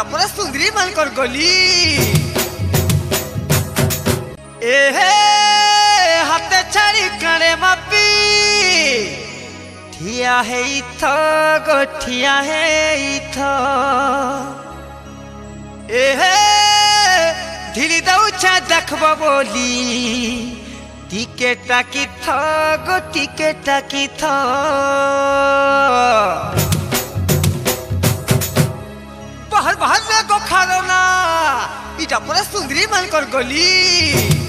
इटा पूरा सुंदरी मानकर गली एहे हाथे छाड़ी काने मापी ठिया है इथो गोठिया है इथो एहे धीरे दौचा देखबो बोली टिकेटा की थो गो टिकेटा की थो बाहर बाहर में गो खारो ना इटा पूरा सुंदरी मानकर गली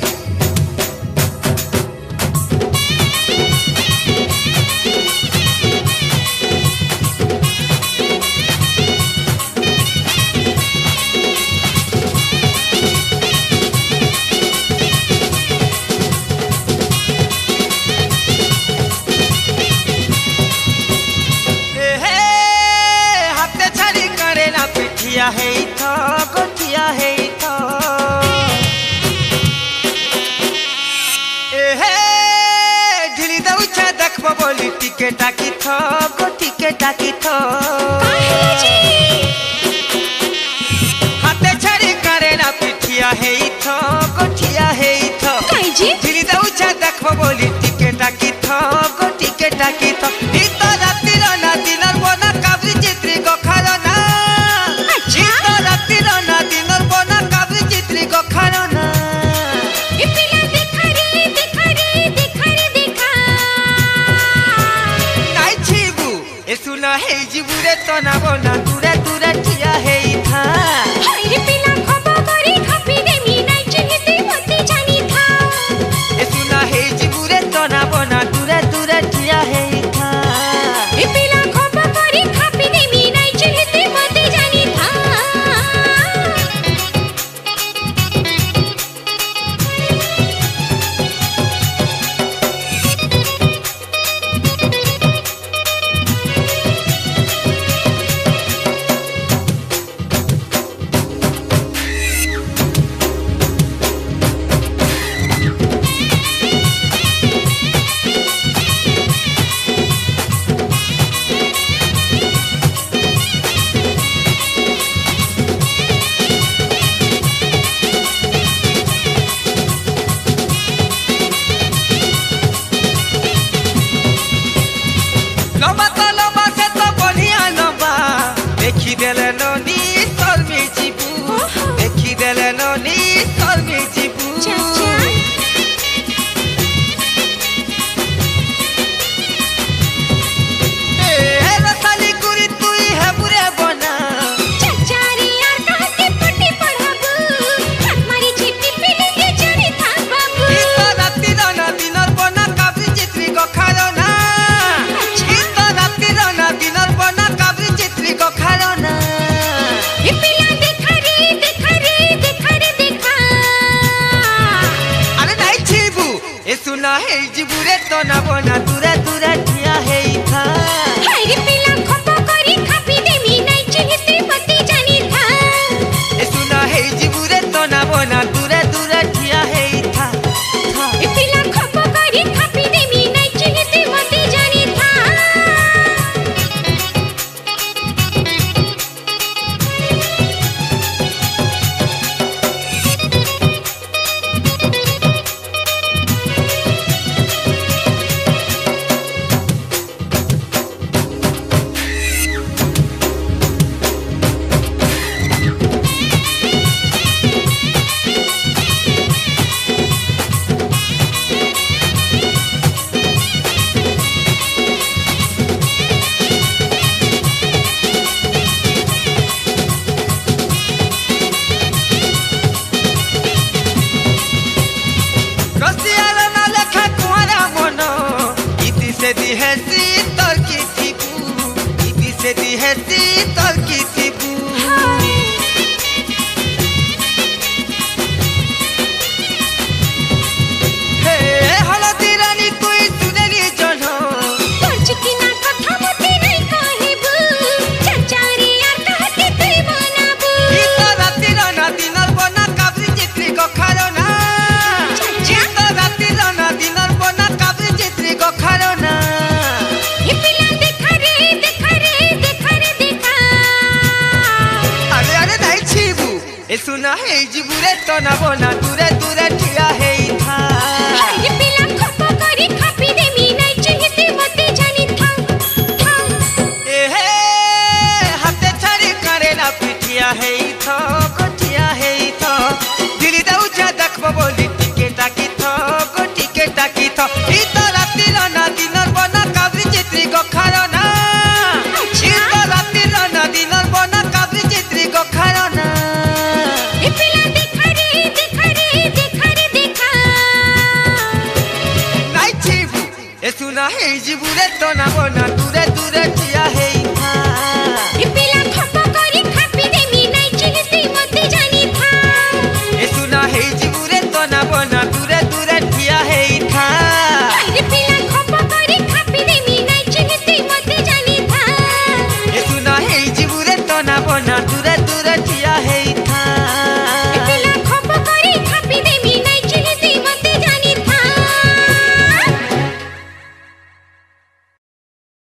है इथो गोठिया है इथो एहे ढिली दउछा देखबो बोली टिकेटा की थो गो टिकेटा की थो हाथे छाड़ी करे ना पिठिया है इथो गोठिया है इथो ढिली दउछा देखबो बोली टिकेटा की थो गो टिकेटा की थो इतो राती ना दिनर बोना काबरी चित्री गो खारो ना सुना है जीवरे तो ना बोना दूरे दूरे ठिया है इथा हाय रे पिला खबो करी खापी देमी नाइ चिहिते मते जानी था ए सुना है जीवरे तो ना बोना दूरे दूरे ठिया है इथा ए पिला खबो करी खापी देमी नाइ चिहिते मते जानी था देखी देले ननी तोरमी जीबू देखी देले ननी तोरमी जीबू ए रसाली कुरी तुई है बुरे बना चाचारी यार कह के पट्टी पढ़ाबू हाथ मारी चिट्ठी पिले के जानी था बाबू इतो राती ना दिनर बना काबरी चित्री गो खारो ना इतो राती ना दिनर बना काबरी चित्री गो खारो ना ए पिला देखा रे देखा अरे नहीं छीबू ए सुना है जीबूरे तो ना बना दूरे दूरे ठिया है इथा हाय रे पिला खपो करी खापी देमी नाइ चिहिते मते जानी था ए सुना है जीबूरे तो ना बना दूरे दूरे ठिया है इथा ए पिला खपो करी खापी देमी नाइ चिहिते मते जानी था दी है सी तोर की थीबू इती से दी है सी तोर की थीबू हे हलदी रानी तुई सुनेली जनो तोर चिकिना कथा मते नहीं कहबू चाचारी यार कह के तुई बनाबू इतो राती ना दिनर बना काबरी चित्री गो खारो ना इतो राती ना दिनर बना काबरी चित्री गो खारो ना ए पिला देखा रे ए सुना है जिबुरे तो ना बोना दूरे दूरे ठिया है था हाय पिला खप करी खापी देमी नाइ चिहिते मते जानी था ए हे हाथे छाड़ी करे ना पिठिया है था कोठिया है था दिली दाउचा देखबो बोली टिकेट की था को टिकेट की था ई तो राती ना दिनर बना काबरी चित्री गो खारना ई तो राती ना दिनर बना काबरी चित्री गो खारना ए पिला देखा देखा नाइ छिबु ए सुना है जिबुरे तो ना बोना दूरे दूरे ठिया है था ए पिला खप करी खापी देमी नाइ चिहिते मते जानी था ए सुना है जिबुरे तो ना बोना दूरे दूरे ठिया है था हाय पिला खप करी खापी देमी नाइ चिहिते मते जानी था ए सुना है जिबुरे तो ना बोना दूरे